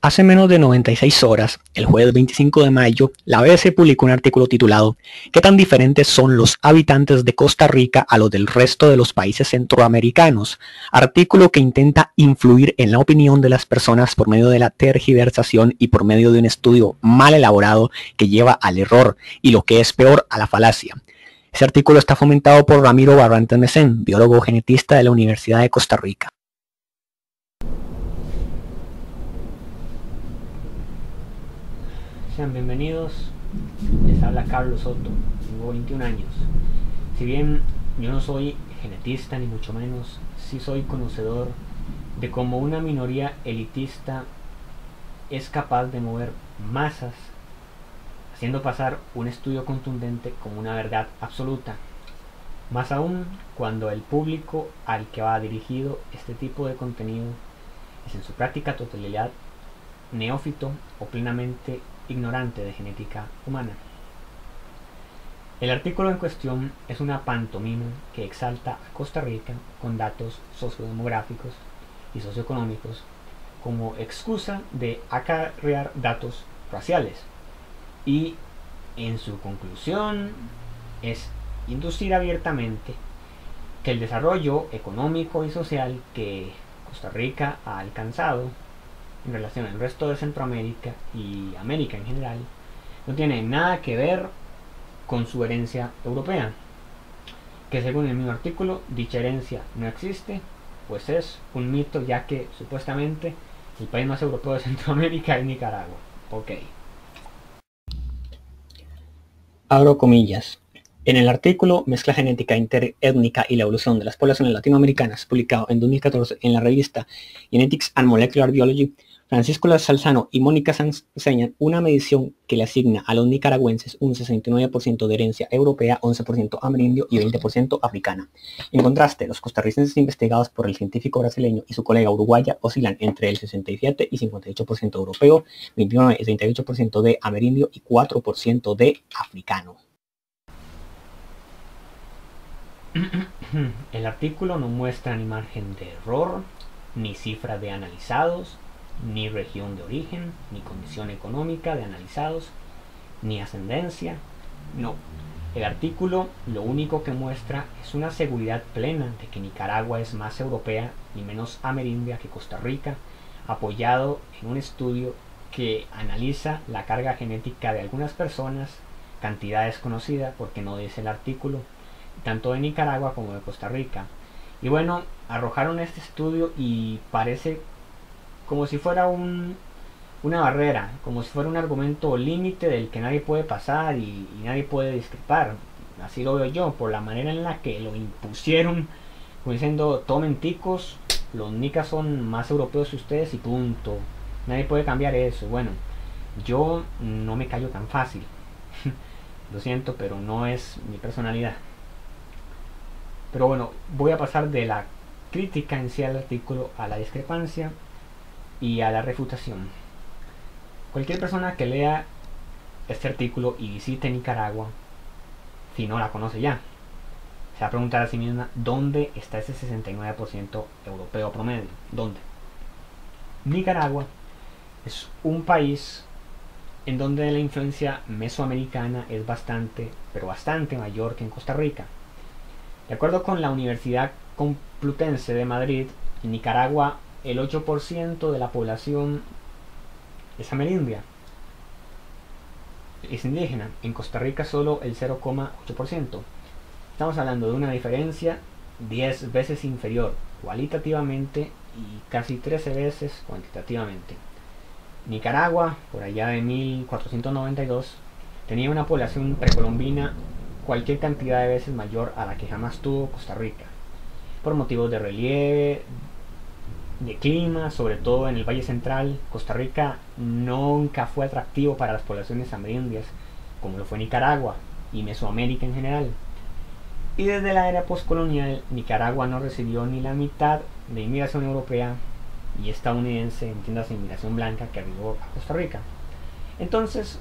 Hace menos de 96 horas, el jueves 25 de mayo, la BBC publicó un artículo titulado ¿Qué tan diferentes son los habitantes de Costa Rica a los del resto de los países centroamericanos? Artículo que intenta influir en la opinión de las personas por medio de la tergiversación y por medio de un estudio mal elaborado que lleva al error y, lo que es peor, a la falacia. Ese artículo está fomentado por Ramiro Barrantes Mesén, biólogo genetista de la Universidad de Costa Rica. Sean bienvenidos, les habla Carlos Soto, tengo 21 años. Si bien yo no soy genetista ni mucho menos, sí soy conocedor de cómo una minoría elitista es capaz de mover masas, haciendo pasar un estudio contundente como una verdad absoluta. Más aún cuando el público al que va dirigido este tipo de contenido es en su práctica totalidad neófito o plenamente ignorante de genética humana. El artículo en cuestión es una pantomima que exalta a Costa Rica con datos sociodemográficos y socioeconómicos como excusa de acarrear datos raciales, y en su conclusión es inducir abiertamente que el desarrollo económico y social que Costa Rica ha alcanzado en relación al resto de Centroamérica y América en general no tiene nada que ver con su herencia europea, que según el mismo artículo dicha herencia no existe, pues es un mito, ya que supuestamente el país más europeo de Centroamérica es Nicaragua. Ok. Abro comillas. En el artículo Mezcla genética interétnica y la evolución de las poblaciones latinoamericanas, publicado en 2014 en la revista Genetics and Molecular Biology, Francisco Salzano y Mónica Sanz enseñan una medición que le asigna a los nicaragüenses un 69% de herencia europea, 11% amerindio y 20% africana. En contraste, los costarricenses investigados por el científico brasileño y su colega uruguaya oscilan entre el 67 y 58% europeo, 29 y 38% de amerindio y 4% de africano. El artículo no muestra ni margen de error, ni cifra de analizados, ni región de origen, ni condición económica de analizados, ni ascendencia. No, el artículo lo único que muestra es una seguridad plena de que Nicaragua es más europea y menos amerindia que Costa Rica, apoyado en un estudio que analiza la carga genética de algunas personas, cantidad desconocida porque no dice el artículo, tanto de Nicaragua como de Costa Rica. Y bueno, arrojaron este estudio y parece como si fuera una barrera, como si fuera un argumento límite del que nadie puede pasar y nadie puede discrepar. Así lo veo yo, por la manera en la que lo impusieron, como diciendo, tomen ticos, los nicas son más europeos que ustedes y punto. Nadie puede cambiar eso. Bueno, yo no me callo tan fácil. Lo siento, pero no es mi personalidad. Pero bueno, voy a pasar de la crítica en sí al artículo a la discrepancia y a la refutación. Cualquier persona que lea este artículo y visite Nicaragua, si no la conoce ya, se va a preguntar a sí misma ¿dónde está ese 69% europeo promedio? ¿Dónde? Nicaragua es un país en donde la influencia mesoamericana es bastante, pero bastante mayor que en Costa Rica. De acuerdo con la Universidad Complutense de Madrid, en Nicaragua el 8% de la población es amerindia, es indígena. En Costa Rica solo el 0,8%. Estamos hablando de una diferencia 10 veces inferior cualitativamente y casi 13 veces cuantitativamente. Nicaragua, por allá de 1492, tenía una población precolombina cualquier cantidad de veces mayor a la que jamás tuvo Costa Rica, por motivos de relieve, de clima, sobre todo en el Valle Central. Costa Rica nunca fue atractivo para las poblaciones amerindias, como lo fue Nicaragua y Mesoamérica en general. Y desde la era postcolonial, Nicaragua no recibió ni la mitad de inmigración europea y estadounidense, entiéndase inmigración blanca, que arribó a Costa Rica. Entonces,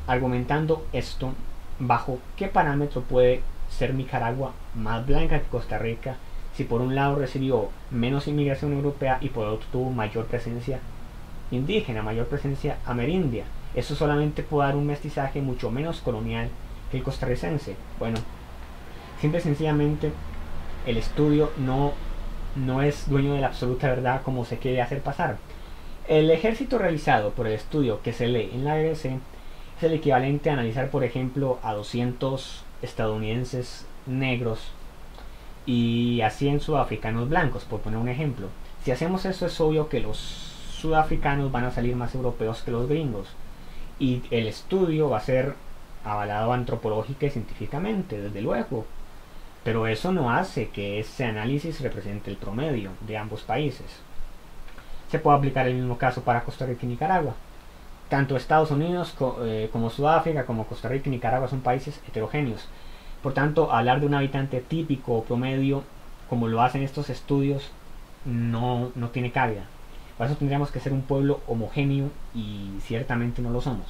argumentando esto, ¿bajo qué parámetro puede ser Nicaragua más blanca que Costa Rica si por un lado recibió menos inmigración europea y por otro tuvo mayor presencia indígena, mayor presencia amerindia. Eso solamente puede dar un mestizaje mucho menos colonial que el costarricense. Bueno, simple y sencillamente el estudio no es dueño de la absoluta verdad como se quiere hacer pasar. El ejército realizado por el estudio que se lee en la BBC es el equivalente a analizar, por ejemplo, a 200 estadounidenses negros y a 100 sudafricanos blancos, por poner un ejemplo. Si hacemos eso, es obvio que los sudafricanos van a salir más europeos que los gringos, y el estudio va a ser avalado antropológica y científicamente, desde luego, pero eso no hace que ese análisis represente el promedio de ambos países. Se puede aplicar el mismo caso para Costa Rica y Nicaragua. Tanto Estados Unidos como Sudáfrica, como Costa Rica y Nicaragua son países heterogéneos. Por tanto, hablar de un habitante típico o promedio, como lo hacen estos estudios, no tiene cabida. Por eso tendríamos que ser un pueblo homogéneo, y ciertamente no lo somos.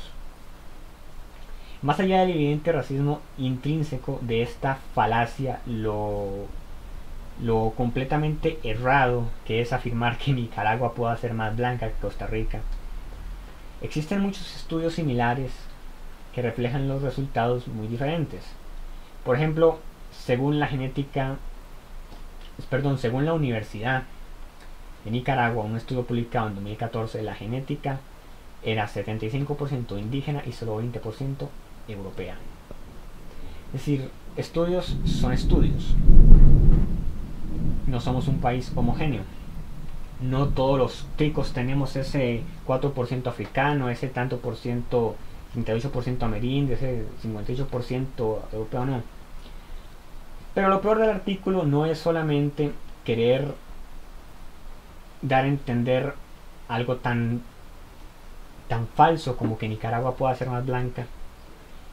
Más allá del evidente racismo intrínseco de esta falacia, lo completamente errado que es afirmar que Nicaragua pueda ser más blanca que Costa Rica, existen muchos estudios similares que reflejan los resultados muy diferentes. Por ejemplo, según la Universidad de Nicaragua, un estudio publicado en 2014, la genética era 75% indígena y solo 20% europea. Es decir, estudios son estudios. No somos un país homogéneo. No todos los ticos tenemos ese 4% africano, ese tanto por ciento, 38% ameríndio, ese 58% europeo, no. Pero lo peor del artículo no es solamente querer dar a entender algo tan falso como que Nicaragua pueda ser más blanca.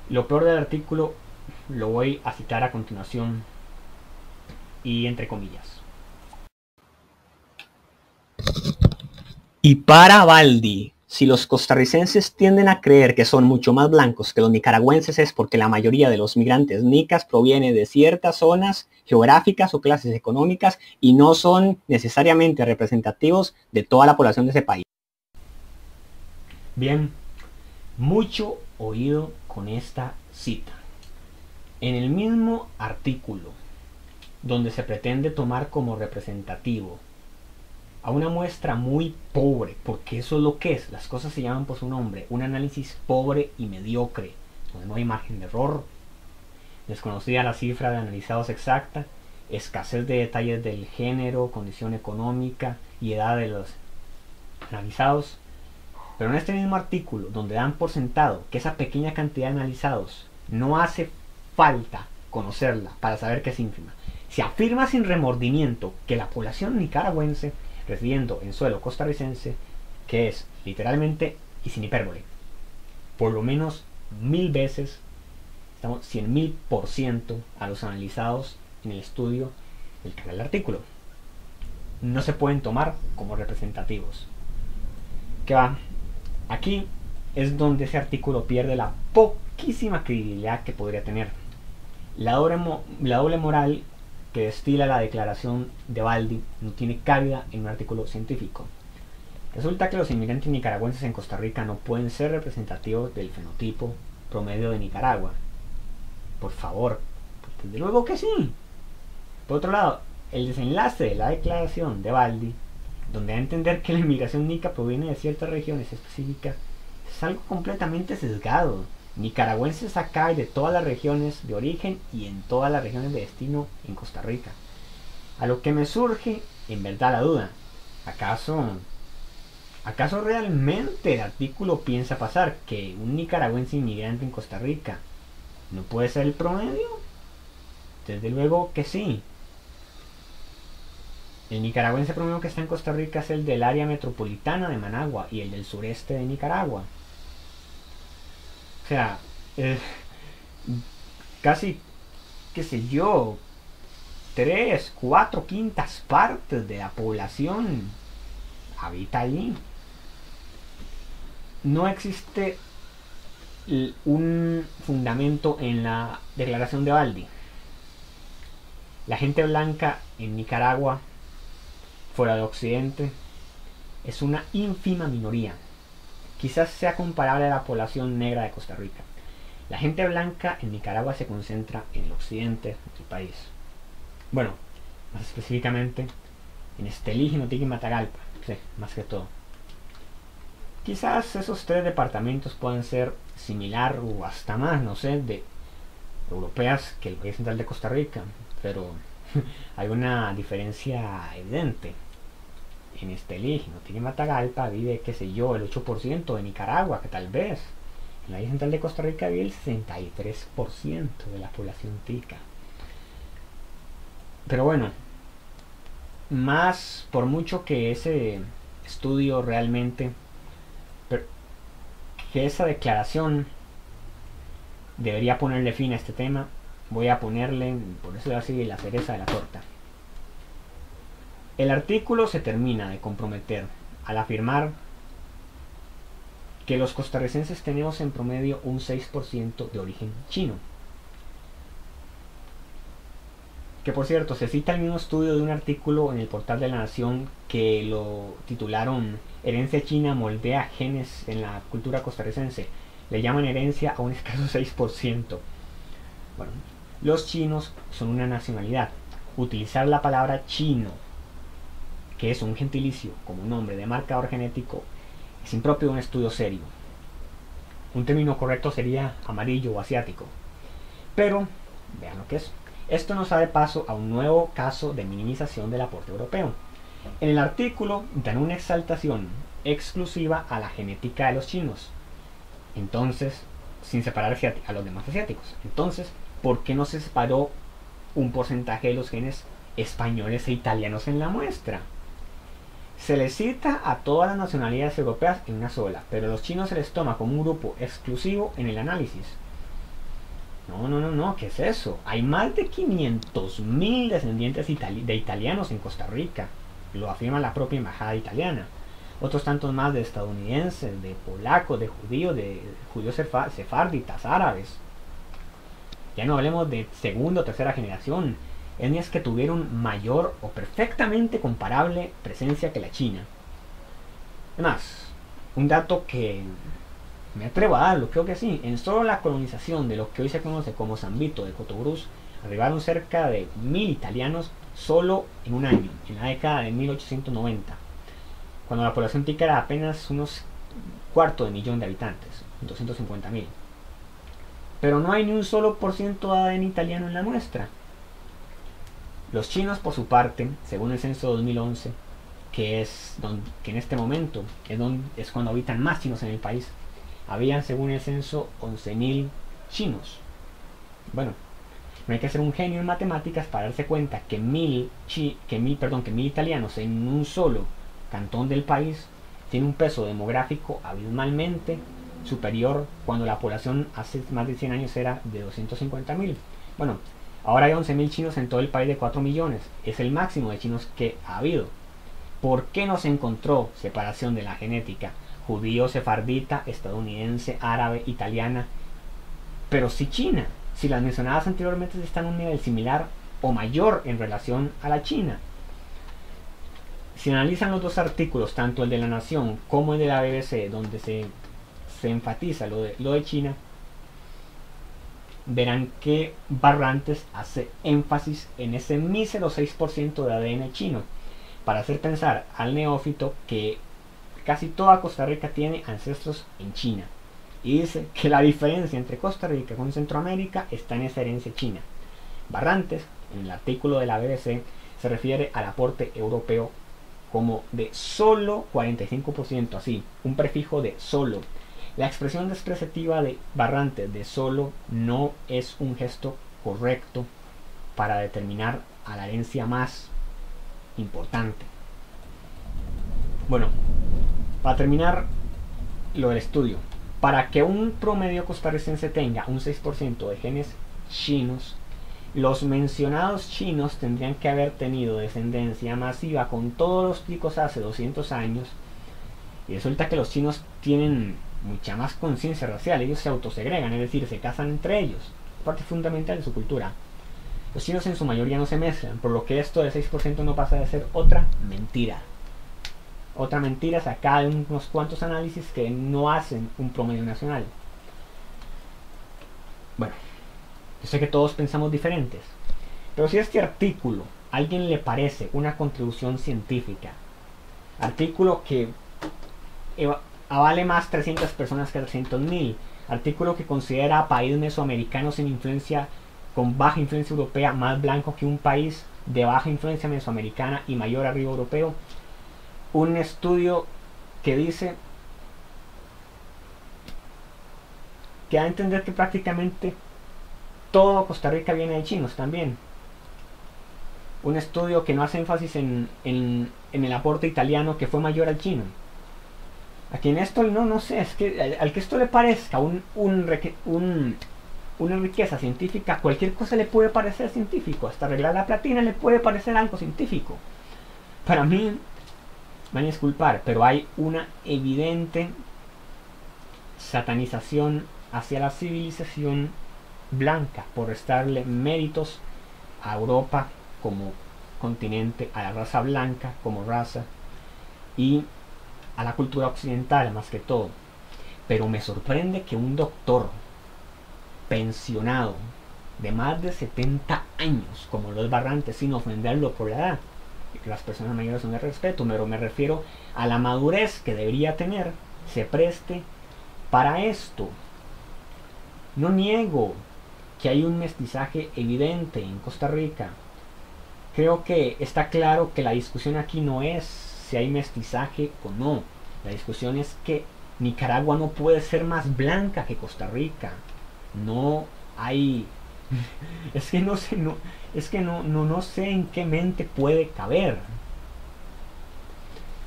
Lo peor del artículo lo voy a citar a continuación, y entre comillas. Y para Baldi, si los costarricenses tienden a creer que son mucho más blancos que los nicaragüenses, es porque la mayoría de los migrantes nicas proviene de ciertas zonas geográficas o clases económicas y no son necesariamente representativos de toda la población de ese país. Bien, mucho oído con esta cita. En el mismo artículo, donde se pretende tomar como representativo a una muestra muy pobre, porque eso es lo que es, las cosas se llaman por su nombre, un análisis pobre y mediocre, donde no hay margen de error, desconocida la cifra de analizados exacta, escasez de detalles del género, condición económica y edad de los analizados. Pero en este mismo artículo, donde dan por sentado que esa pequeña cantidad de analizados no hace falta conocerla para saber que es ínfima, se afirma sin remordimiento que la población nicaragüense residiendo en suelo costarricense, que es literalmente y sin hipérbole, por lo menos 1000 veces, estamos 100.000% a los analizados en el estudio del canal del artículo, no se pueden tomar como representativos. ¿Qué va? Aquí es donde ese artículo pierde la poquísima credibilidad que podría tener. La doble moral que destila la declaración de Baldi no tiene cabida en un artículo científico. Resulta que los inmigrantes nicaragüenses en Costa Rica no pueden ser representativos del fenotipo promedio de Nicaragua. Por favor, pues desde luego que sí. Por otro lado, el desenlace de la declaración de Baldi, donde da a entender que la inmigración nica proviene de ciertas regiones específicas, es algo completamente sesgado. Nicaragüenses acá hay de todas las regiones de origen y en todas las regiones de destino en Costa Rica. A lo que me surge en verdad la duda, ¿acaso realmente el artículo piensa pasar que un nicaragüense inmigrante en Costa Rica no puede ser el promedio? Desde luego que sí. El nicaragüense promedio que está en Costa Rica es el del área metropolitana de Managua y el del sureste de Nicaragua. O sea, casi, qué sé yo, 3, 4 quintas partes de la población habita allí. No existe un fundamento en la declaración de Baldi. La gente blanca en Nicaragua, fuera de Occidente, es una ínfima minoría. Quizás sea comparable a la población negra de Costa Rica. La gente blanca en Nicaragua se concentra en el occidente del país. Bueno, más específicamente en Estelí, Jinoteca y Matagalpa, sí, más que todo. Quizás esos tres departamentos puedan ser similar o hasta más, no sé, de europeas que el Valle Central de Costa Rica, pero hay una diferencia evidente. En Estelí, Jinoteca y Matagalpa vive, qué sé yo, el 8% de Nicaragua, que tal vez. En la Valle Central de Costa Rica vive el 63% de la población tica. Pero bueno, más por mucho que ese estudio realmente, que esa declaración debería ponerle fin a este tema, voy a ponerle, por eso así, la cereza de la torta. El artículo se termina de comprometer al afirmar que los costarricenses tenemos en promedio un 6% de origen chino. Que por cierto, se cita el mismo estudio de un artículo en el portal de La Nación que lo titularon Herencia china moldea genes en la cultura costarricense. Le llaman herencia a un escaso 6%. Bueno, los chinos son una nacionalidad. Utilizar la palabra chino, que es un gentilicio como nombre de marcador genético, es impropio de un estudio serio. Un término correcto sería amarillo o asiático. Pero, vean lo que es. Esto nos abre paso a un nuevo caso de minimización del aporte europeo. En el artículo dan una exaltación exclusiva a la genética de los chinos. Entonces, sin separar a los demás asiáticos. Entonces, ¿por qué no se separó un porcentaje de los genes españoles e italianos en la muestra? Se les cita a todas las nacionalidades europeas en una sola, pero a los chinos se les toma como un grupo exclusivo en el análisis. No, ¿qué es eso? Hay más de 500.000 descendientes de italianos en Costa Rica, lo afirma la propia embajada italiana. Otros tantos más de estadounidenses, de polacos, de judíos sefárditas, árabes. Ya no hablemos de segunda o tercera generación, etnias que tuvieron mayor o perfectamente comparable presencia que la china. Además, un dato que me atrevo a darlo, creo que sí, en solo la colonización de lo que hoy se conoce como San Vito de Cotobruz, arribaron cerca de 1000 italianos solo en un año, en la década de 1890, cuando la población tica era apenas unos 250.000 de habitantes, 250.000. Pero no hay ni un solo % de ADN italiano en la muestra. Los chinos, por su parte, según el censo de 2011, que en este momento es cuando habitan más chinos en el país, habían, según el censo, 11.000 chinos. Bueno, no hay que ser un genio en matemáticas para darse cuenta que 1.000 italianos en un solo cantón del país tiene un peso demográfico abismalmente superior cuando la población hace más de 100 años era de 250.000. Bueno, ahora hay 11.000 chinos en todo el país de 4 millones. Es el máximo de chinos que ha habido. ¿Por qué no se encontró separación de la genética judío, sefardita, estadounidense, árabe, italiana, pero sí china? Si las mencionadas anteriormente están a un nivel similar o mayor en relación a la china. Si analizan los dos artículos, tanto el de La Nación como el de la BBC, donde se enfatiza lo de China, verán que Barrantes hace énfasis en ese mísero 6% de ADN chino, para hacer pensar al neófito que casi toda Costa Rica tiene ancestros en China. Y dice que la diferencia entre Costa Rica con Centroamérica está en esa herencia china. Barrantes, en el artículo de la BBC, se refiere al aporte europeo como de solo 45%, así, un prefijo de solo. La expresión despreciativa de Barrantes de solo no es un gesto correcto para determinar a la herencia más importante. Bueno, para terminar lo del estudio, para que un promedio costarricense tenga un 6% de genes chinos, los mencionados chinos tendrían que haber tenido descendencia masiva con todos los ticos hace 200 años, y resulta que los chinos tienen mucha más conciencia racial. Ellos se autosegregan, es decir, se casan entre ellos, parte fundamental de su cultura. Los chinos en su mayoría no se mezclan, por lo que esto del 6% no pasa de ser otra mentira. Otra mentira sacada de unos cuantos análisis que no hacen un promedio nacional. Bueno, yo sé que todos pensamos diferentes, pero si este artículo a alguien le parece una contribución científica, artículo que avale más 300 personas que 300.000, artículo que considera a país mesoamericano sin influencia, con baja influencia europea, más blanco que un país de baja influencia mesoamericana y mayor arriba europeo, un estudio que dice que da a entender que prácticamente todo Costa Rica viene de chinos también. Un estudio que no hace énfasis en el aporte italiano, que fue mayor al chino. A quien esto no sé, es que al que esto le parezca una riqueza científica, cualquier cosa le puede parecer científico, hasta arreglar la platina le puede parecer algo científico. Para mí, me van a disculpar, pero hay una evidente satanización hacia la civilización blanca por restarle méritos a Europa como continente, a la raza blanca como raza y a la cultura occidental más que todo. Pero me sorprende que un doctor pensionado de más de 70 años, como los Barrantes, sin ofenderlo por la edad, que las personas mayores son de respeto, pero me refiero a la madurez que debería tener, se preste para esto. No niego que hay un mestizaje evidente en Costa Rica. Creo que está claro que la discusión aquí no es si hay mestizaje o no. La discusión es que Nicaragua no puede ser más blanca que Costa Rica. No hay... es que no sé, no sé en qué mente puede caber.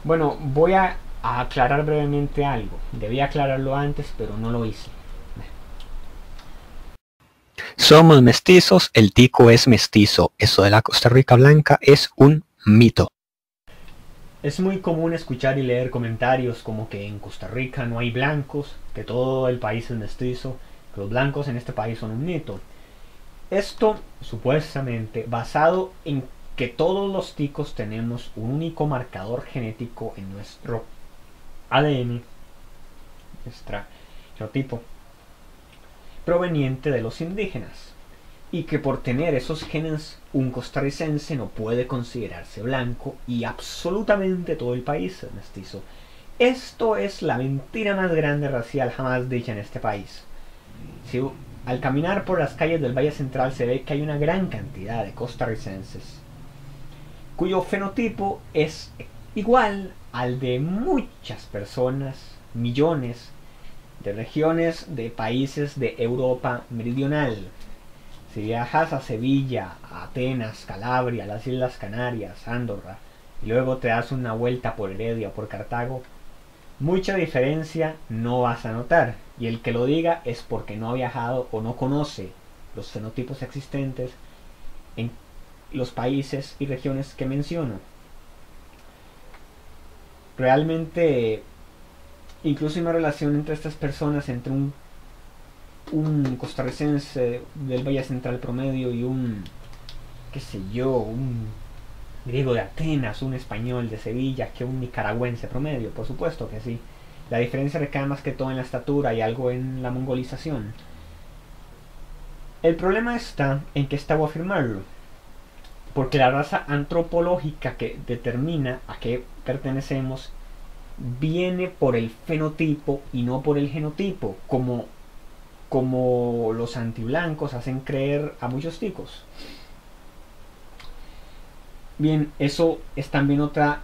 Bueno, voy a aclarar brevemente algo. Debía aclararlo antes, pero no lo hice. Somos mestizos, el tico es mestizo. Eso de la Costa Rica blanca es un mito. Es muy común escuchar y leer comentarios como que en Costa Rica no hay blancos, que todo el país es mestizo, que los blancos en este país son un mito. Esto supuestamente basado en que todos los ticos tenemos un único marcador genético en nuestro ADN, nuestro genotipo, proveniente de los indígenas, y que por tener esos genes un costarricense no puede considerarse blanco y absolutamente todo el país es mestizo. Esto es la mentira más grande racial jamás dicha en este país. Si al caminar por las calles del Valle Central se ve que hay una gran cantidad de costarricenses cuyo fenotipo es igual al de muchas personas, millones de regiones de países de Europa meridional. Si viajas a Sevilla, a Atenas, Calabria, las Islas Canarias, Andorra, y luego te das una vuelta por Heredia o por Cartago, mucha diferencia no vas a notar. Y el que lo diga es porque no ha viajado o no conoce los fenotipos existentes en los países y regiones que menciono. Realmente, incluso hay una relación entre estas personas, entre un costarricense del Valle Central promedio y un, qué sé yo, un griego de Atenas, un español de Sevilla, que un nicaragüense promedio, por supuesto que sí. La diferencia recae más que todo en la estatura y algo en la mongolización. El problema está en que está a afirmarlo, porque la raza antropológica que determina a qué pertenecemos viene por el fenotipo y no por el genotipo, como los antiblancos hacen creer a muchos ticos. Bien, eso es también otra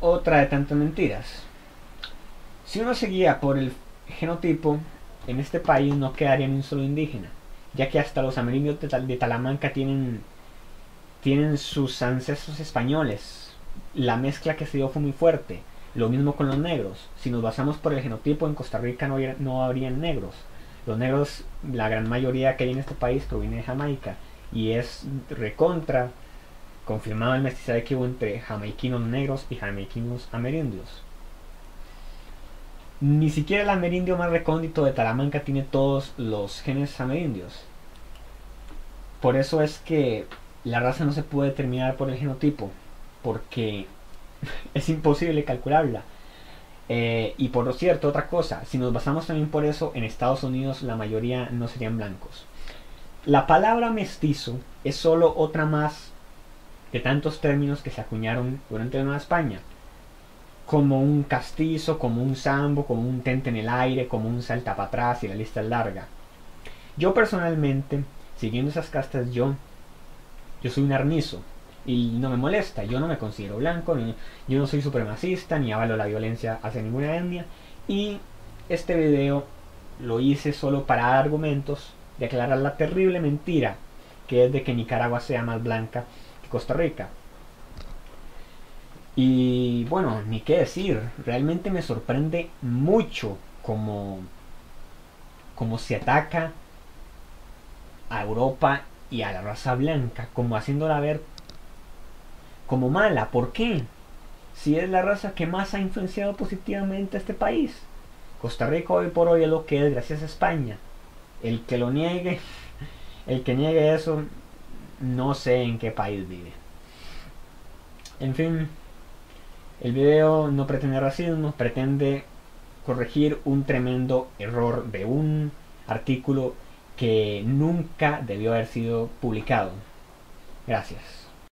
de tantas mentiras. Si uno se guía por el genotipo, en este país no quedaría ni un solo indígena, ya que hasta los amerindios de Talamanca tienen sus ancestros españoles. La mezcla que se dio fue muy fuerte. Lo mismo con los negros. Si nos basamos por el genotipo, en Costa Rica no habrían negros. Los negros, la gran mayoría que hay en este país proviene de Jamaica, y es recontra confirmado el mestizaje que hubo entre jamaiquinos negros y jamaiquinos amerindios. Ni siquiera el amerindio más recóndito de Talamanca tiene todos los genes amerindios. Por eso es que la raza no se puede determinar por el genotipo, porque Es imposible calcularla. Y por lo cierto, otra cosa, si nos basamos también por eso, en Estados Unidos la mayoría no serían blancos. La palabra mestizo es solo otra más de tantos términos que se acuñaron durante la Nueva España, como un castizo, como un sambo, como un tente en el aire, como un salta para atrás, y la lista es larga. Yo personalmente, siguiendo esas castas, yo soy un arnizo y no me molesta, yo no me considero blanco, yo no soy supremacista, ni avalo la violencia hacia ninguna etnia, y este video lo hice solo para dar argumentos de aclarar la terrible mentira que es de que Nicaragua sea más blanca que Costa Rica. Y bueno, ni qué decir, realmente me sorprende mucho cómo se ataca a Europa y a la raza blanca, como haciéndola ver como mala. ¿Por qué? Si es la raza que más ha influenciado positivamente a este país. Costa Rica hoy por hoy es lo que es gracias a España. El que lo niegue, el que niegue eso, no sé en qué país vive. En fin, el video no pretende racismo, pretende corregir un tremendo error de un artículo que nunca debió haber sido publicado. Gracias.